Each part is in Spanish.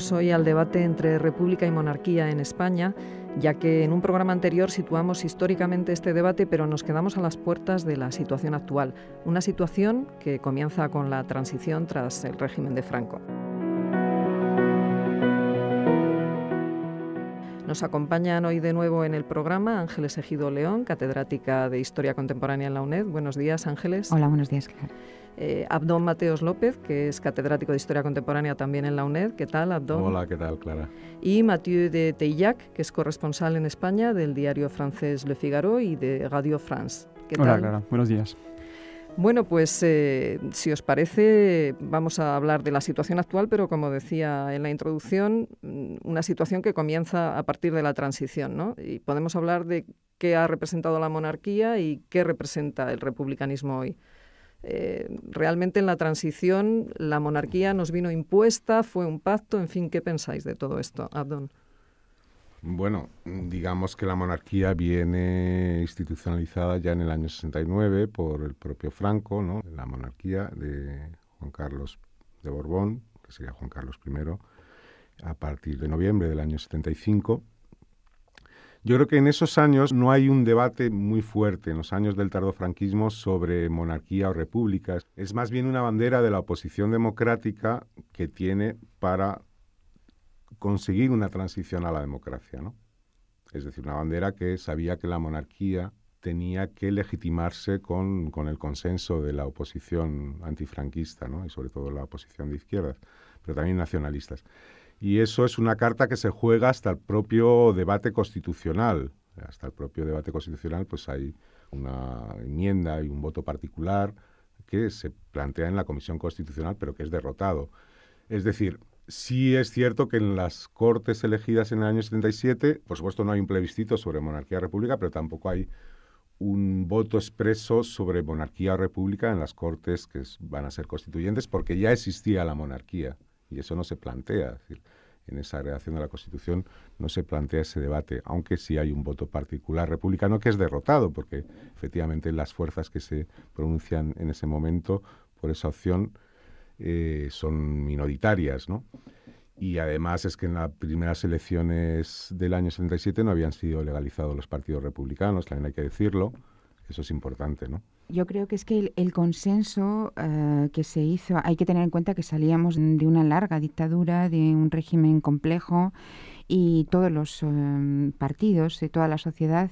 Volvemos hoy al debate entre república y monarquía en España, ya que en un programa anterior situamos históricamente este debate, pero nos quedamos a las puertas de la situación actual, una situación que comienza con la transición tras el régimen de Franco. Nos acompañan hoy de nuevo en el programa Ángeles Ejido León, catedrática de Historia Contemporánea en la UNED. Buenos días, Ángeles. Hola, buenos días, Clara. Abdón Mateos López, que es catedrático de Historia Contemporánea también en la UNED. ¿Qué tal, Abdón? Hola, ¿qué tal, Clara? Y Mathieu de Teillac, que es corresponsal en España del diario francés Le Figaro y de Radio France. ¿Qué tal? Hola, Clara. Buenos días. Bueno, pues si os parece, vamos a hablar de la situación actual, pero como decía en la introducción, una situación que comienza a partir de la transición, ¿no? Y podemos hablar de qué ha representado la monarquía y qué representa el republicanismo hoy. Realmente en la transición la monarquía nos vino impuesta, fue un pacto, en fin, ¿qué pensáis de todo esto, Abdón? Bueno, digamos que la monarquía viene institucionalizada ya en el año 69 por el propio Franco, ¿no? La monarquía de Juan Carlos de Borbón, que sería Juan Carlos I, a partir de noviembre del año 75. Yo creo que en esos años no hay un debate muy fuerte, en los años del tardofranquismo, sobre monarquía o república. Es más bien una bandera de la oposición democrática que tiene para conseguir una transición a la democracia, ¿no? Es decir, una bandera que sabía que la monarquía tenía que legitimarse con el consenso de la oposición antifranquista, ¿no? Y sobre todo la oposición de izquierdas, pero también nacionalistas. Y eso es una carta que se juega hasta el propio debate constitucional. Hasta el propio debate constitucional pues hay una enmienda y un voto particular que se plantea en la Comisión Constitucional, pero que es derrotado. Es decir, sí es cierto que en las Cortes elegidas en el año 77, por supuesto no hay un plebiscito sobre monarquía o república, pero tampoco hay un voto expreso sobre monarquía o república en las Cortes que van a ser constituyentes, porque ya existía la monarquía. Y eso no se plantea, es decir, en esa redacción de la Constitución no se plantea ese debate, aunque sí hay un voto particular republicano que es derrotado, porque efectivamente las fuerzas que se pronuncian en ese momento por esa opción son minoritarias, ¿no? Y además es que en las primeras elecciones del año 77 no habían sido legalizados los partidos republicanos, también hay que decirlo, eso es importante, ¿no? Yo creo que es que el consenso que se hizo, hay que tener en cuenta que salíamos de una larga dictadura, de un régimen complejo y todos los partidos y toda la sociedad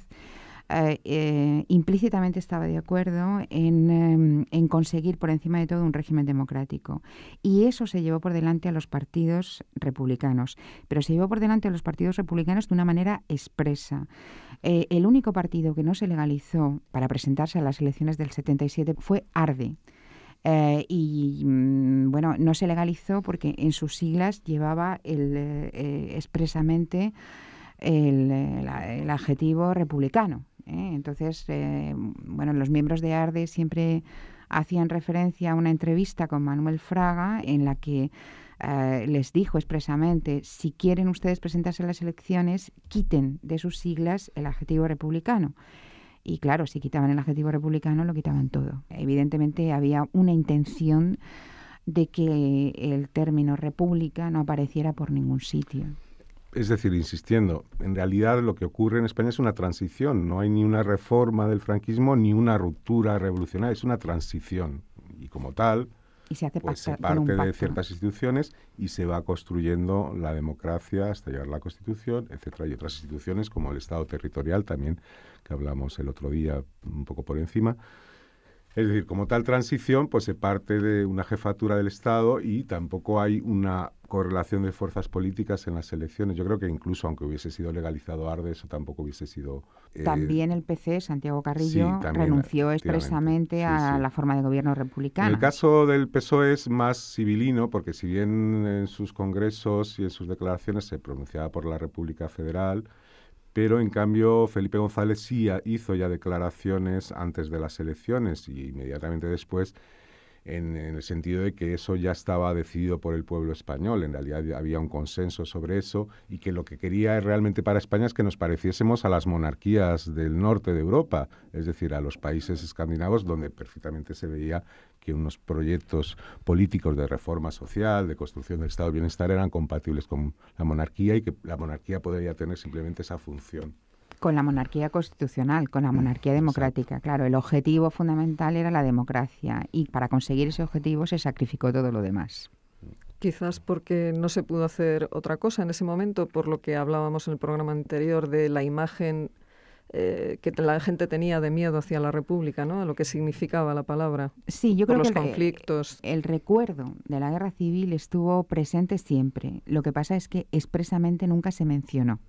implícitamente estaba de acuerdo en conseguir por encima de todo un régimen democrático. Y eso se llevó por delante a los partidos republicanos, pero se llevó por delante a los partidos republicanos de una manera expresa. El único partido que no se legalizó para presentarse a las elecciones del 77 fue ARDE. Bueno, no se legalizó porque en sus siglas llevaba expresamente el adjetivo republicano. Entonces, bueno, los miembros de ARDE siempre hacían referencia a una entrevista con Manuel Fraga en la que les dijo expresamente, si quieren ustedes presentarse a las elecciones, quiten de sus siglas el adjetivo republicano. Y claro, si quitaban el adjetivo republicano, lo quitaban todo. Evidentemente había una intención de que el término república no apareciera por ningún sitio. Es decir, insistiendo, en realidad lo que ocurre en España es una transición. No hay ni una reforma del franquismo ni una ruptura revolucionaria, es una transición. Y como tal, y se hace pues se parte de ciertas instituciones y se va construyendo la democracia hasta llegar a la Constitución, etcétera. Y otras instituciones como el Estado territorial también, que hablamos el otro día un poco por encima. Es decir, como tal transición, pues se parte de una jefatura del Estado y tampoco hay una correlación de fuerzas políticas en las elecciones. Yo creo que incluso aunque hubiese sido legalizado ARDE, eso tampoco hubiese sido... También el PC, Santiago Carrillo, sí, renunció expresamente a la forma de gobierno republicana. En el caso del PSOE es más civilino, porque si bien en sus congresos y en sus declaraciones se pronunciaba por la República Federal, pero en cambio Felipe González sí hizo ya declaraciones antes de las elecciones y inmediatamente después en el sentido de que eso ya estaba decidido por el pueblo español. En realidad había un consenso sobre eso y que lo que quería realmente para España es que nos pareciésemos a las monarquías del norte de Europa, es decir, a los países escandinavos donde perfectamente se veía que unos proyectos políticos de reforma social, de construcción del estado de bienestar eran compatibles con la monarquía y que la monarquía podría tener simplemente esa función. Con la monarquía constitucional, con la monarquía democrática. Exacto. Claro, el objetivo fundamental era la democracia y para conseguir ese objetivo se sacrificó todo lo demás. Quizás porque no se pudo hacer otra cosa en ese momento, por lo que hablábamos en el programa anterior de la imagen que la gente tenía de miedo hacia la República, ¿no? A lo que significaba la palabra. Sí, yo creo que los conflictos. El recuerdo de la guerra civil estuvo presente siempre. Lo que pasa es que expresamente nunca se mencionó,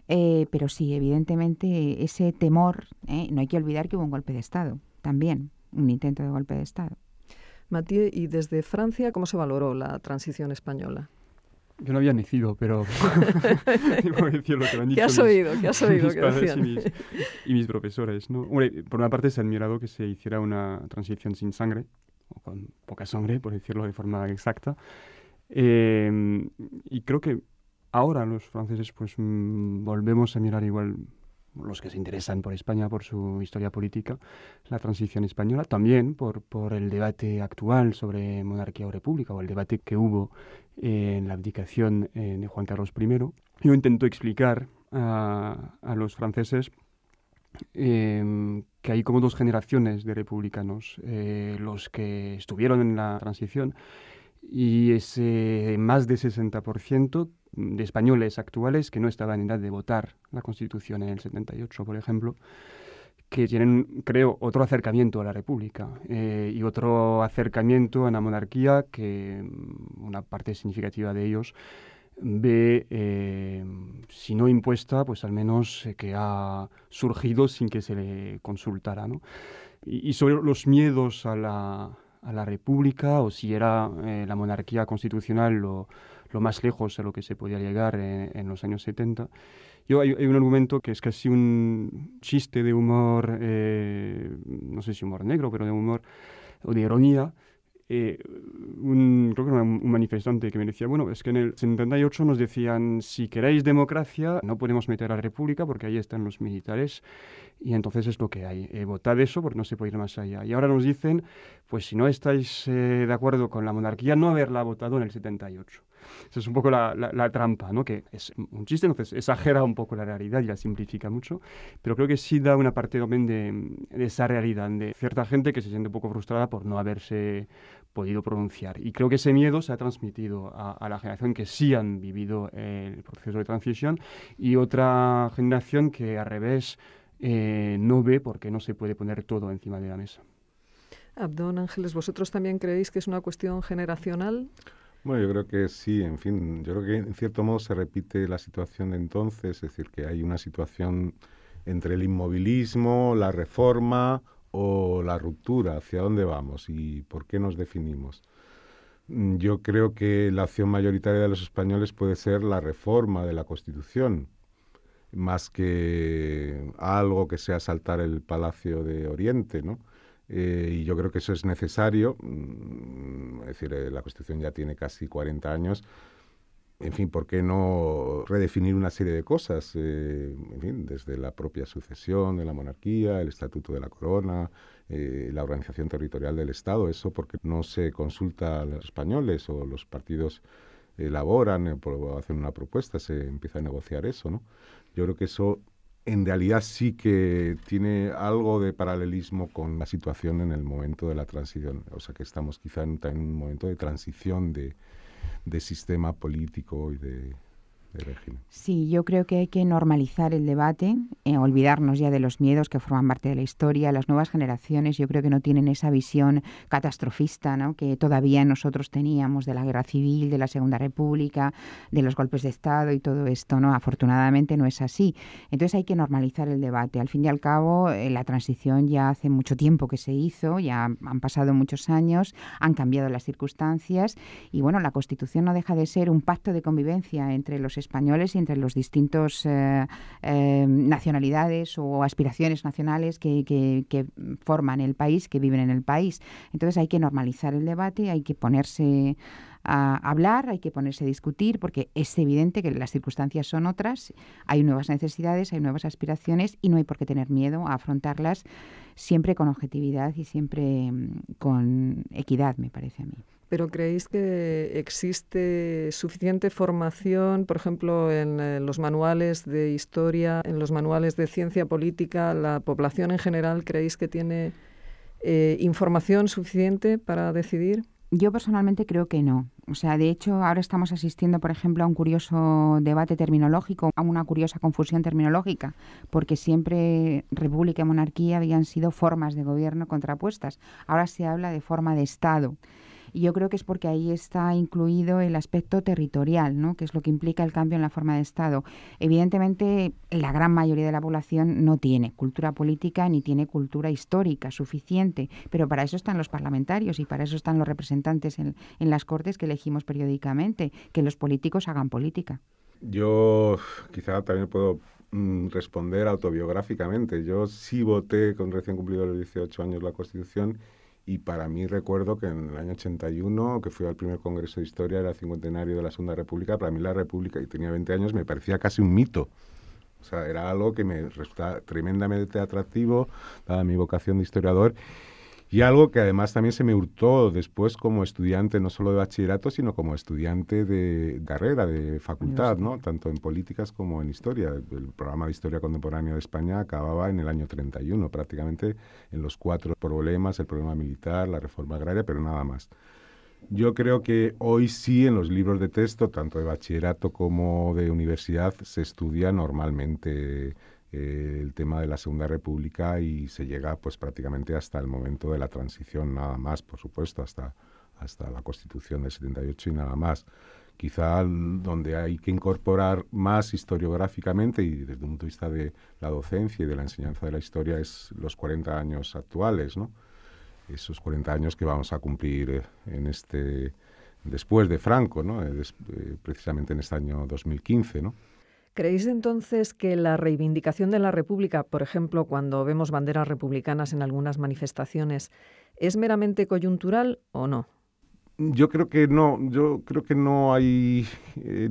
pero sí, evidentemente ese temor, no hay que olvidar que hubo un golpe de Estado, también, un intento de golpe de Estado. Mathieu, ¿y desde Francia cómo se valoró la transición española? Yo no había nacido, pero debo decir lo que me han dicho ¿Qué has oído? Mis padres y mis profesores, ¿no? Hombre, por una parte se ha admirado que se hiciera una transición sin sangre, o con poca sangre, por decirlo de forma exacta. Y creo que ahora los franceses pues volvemos a mirar igual, los que se interesan por España, por su historia política, la transición española, también por el debate actual sobre monarquía o república, o el debate que hubo en la abdicación de Juan Carlos I. Yo intento explicar a los franceses que hay como dos generaciones de republicanos, los que estuvieron en la transición y ese más de 60% de españoles actuales que no estaban en edad de votar la Constitución en el 78, por ejemplo, que tienen, creo, otro acercamiento a la República y otro acercamiento a la monarquía que una parte significativa de ellos ve, si no impuesta, pues al menos que ha surgido sin que se le consultara, ¿no? Y sobre los miedos a la República, o si era la monarquía constitucional lo más lejos a lo que se podía llegar en los años 70. Hay un argumento que es casi un chiste de humor, no sé si humor negro, pero de humor o de ironía. Creo que era un manifestante que me decía, bueno, es que en el 78 nos decían, si queréis democracia, no podemos meter a la República porque ahí están los militares y entonces es lo que hay. Votad eso porque no se puede ir más allá. Y ahora nos dicen, pues si no estáis de acuerdo con la monarquía, no haberla votado en el 78. Esa es un poco la trampa, ¿no? Que es un chiste, entonces exagera un poco la realidad y la simplifica mucho, pero creo que sí da una parte también de esa realidad, de cierta gente que se siente un poco frustrada por no haberse podido pronunciar. Y creo que ese miedo se ha transmitido a la generación que sí han vivido el proceso de transición y otra generación que al revés no ve porque no se puede poner todo encima de la mesa. Abdón, Ángeles, ¿vosotros también creéis que es una cuestión generacional? Bueno, yo creo que sí, en fin, yo creo que en cierto modo se repite la situación de entonces, es decir, que hay una situación entre el inmovilismo, la reforma o la ruptura, hacia dónde vamos y por qué nos definimos. Yo creo que la opción mayoritaria de los españoles puede ser la reforma de la Constitución, más que algo que sea saltar el Palacio de Oriente, ¿no? Y yo creo que eso es necesario, es decir, la Constitución ya tiene casi 40 años, en fin, ¿por qué no redefinir una serie de cosas? En fin, desde la propia sucesión de la monarquía, el Estatuto de la Corona, la organización territorial del Estado, eso porque no se consulta a los españoles o los partidos elaboran, hacen una propuesta, se empieza a negociar eso, ¿no? Yo creo que eso en realidad sí que tiene algo de paralelismo con la situación en el momento de la transición. O sea que estamos quizá en un momento de transición de sistema político y de régimen. Sí, yo creo que hay que normalizar el debate, olvidarnos ya de los miedos que forman parte de la historia. Las nuevas generaciones yo creo que no tienen esa visión catastrofista, ¿no?, que todavía nosotros teníamos de la guerra civil, de la Segunda República, de los golpes de Estado y todo esto, ¿no? Afortunadamente no es así. Entonces hay que normalizar el debate. Al fin y al cabo, la transición ya hace mucho tiempo que se hizo, ya han pasado muchos años, han cambiado las circunstancias y bueno, la Constitución no deja de ser un pacto de convivencia entre los españoles y entre los distintos nacionalidades o aspiraciones nacionales que forman el país, que viven en el país. Entonces hay que normalizar el debate, hay que ponerse a hablar, hay que ponerse a discutir, porque es evidente que las circunstancias son otras, hay nuevas necesidades, hay nuevas aspiraciones y no hay por qué tener miedo a afrontarlas siempre con objetividad y siempre con equidad, me parece a mí. ¿Pero creéis que existe suficiente formación, por ejemplo, en los manuales de historia, en los manuales de ciencia política? ¿La población en general creéis que tiene información suficiente para decidir? Yo personalmente creo que no. O sea, de hecho, ahora estamos asistiendo, por ejemplo, a un curioso debate terminológico, a una curiosa confusión terminológica, porque siempre república y monarquía habían sido formas de gobierno contrapuestas. Ahora se habla de forma de Estado. Y yo creo que es porque ahí está incluido el aspecto territorial, ¿no? Que es lo que implica el cambio en la forma de Estado. Evidentemente, la gran mayoría de la población no tiene cultura política ni tiene cultura histórica suficiente, pero para eso están los parlamentarios y para eso están los representantes en las Cortes que elegimos periódicamente, que los políticos hagan política. Yo quizá también puedo responder autobiográficamente. Yo sí voté con recién cumplido los 18 años la Constitución. Y para mí recuerdo que en el año 81, que fui al primer Congreso de Historia, era el cincuentenario de la Segunda República, para mí la República, y tenía 20 años, me parecía casi un mito. O sea, era algo que me resultaba tremendamente atractivo, dada mi vocación de historiador, y algo que además también se me hurtó después como estudiante, no solo de bachillerato, sino como estudiante de carrera, de facultad, ¿no? Tanto en políticas como en historia. El programa de Historia Contemporánea de España acababa en el año 31, prácticamente en los 4 problemas, el problema militar, la reforma agraria, pero nada más. Yo creo que hoy sí en los libros de texto, tanto de bachillerato como de universidad, se estudia normalmente el tema de la Segunda República y se llega pues prácticamente hasta el momento de la transición, nada más, por supuesto, hasta la Constitución del 78 y nada más. Quizá donde hay que incorporar más historiográficamente y desde un punto de vista de la docencia y de la enseñanza de la historia es los 40 años actuales, ¿no? Esos 40 años que vamos a cumplir después de Franco, ¿no? Precisamente en este año 2015, ¿no? ¿Creéis entonces que la reivindicación de la República, por ejemplo, cuando vemos banderas republicanas en algunas manifestaciones, es meramente coyuntural o no? Yo creo que no hay,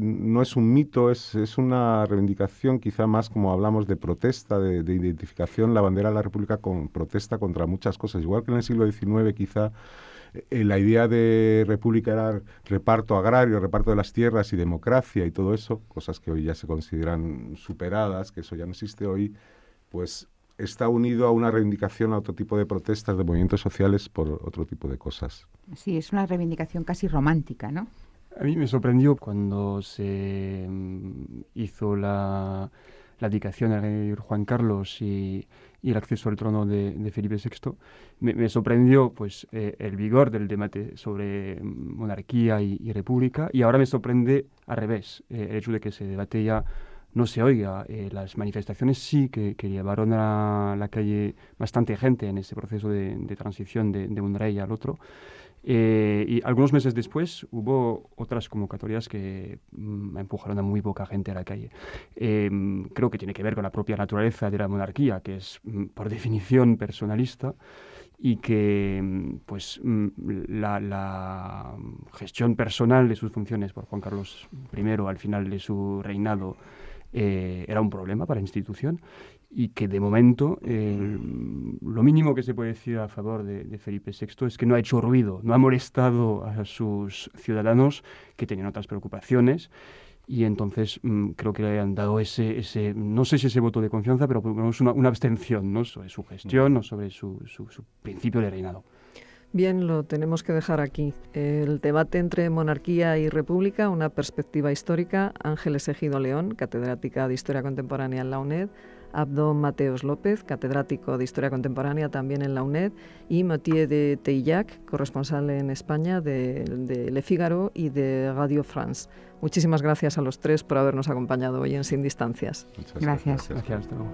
no es un mito, es una reivindicación quizá más como hablamos de protesta, de identificación, la bandera de la República con protesta contra muchas cosas. Igual que en el siglo XIX quizá la idea de república era reparto agrario, reparto de las tierras y democracia y todo eso, cosas que hoy ya se consideran superadas, que eso ya no existe hoy, pues está unido a una reivindicación a otro tipo de protestas, de movimientos sociales por otro tipo de cosas. Sí, es una reivindicación casi romántica, ¿no? A mí me sorprendió cuando se hizo la abdicación al rey Juan Carlos y el acceso al trono de Felipe VI. Me sorprendió pues el vigor del debate sobre monarquía y república, y ahora me sorprende al revés, el hecho de que ese debate ya no se oiga. Las manifestaciones sí que llevaron a la calle bastante gente en ese proceso de transición de un rey al otro. Y algunos meses después hubo otras convocatorias que empujaron a muy poca gente a la calle. Creo que tiene que ver con la propia naturaleza de la monarquía, que es por definición personalista, y que pues la gestión personal de sus funciones por Juan Carlos I al final de su reinado era un problema para la institución, y que de momento lo mínimo que se puede decir a favor de Felipe VI es que no ha hecho ruido, no ha molestado a sus ciudadanos que tenían otras preocupaciones, y entonces creo que le han dado ese no sé si ese voto de confianza, pero por lo menos una abstención, ¿no?, sobre su gestión o sobre su principio de reinado. Bien, lo tenemos que dejar aquí. El debate entre monarquía y república, una perspectiva histórica. Ángeles Ejido León, catedrática de Historia Contemporánea en la UNED. Abdó Mateos López, catedrático de Historia Contemporánea también en la UNED. Y Mathieu de Teillac, corresponsal en España de Le Figaro y de Radio France. Muchísimas gracias a los tres por habernos acompañado hoy en Sin Distancias. Muchas gracias. Gracias, hasta luego.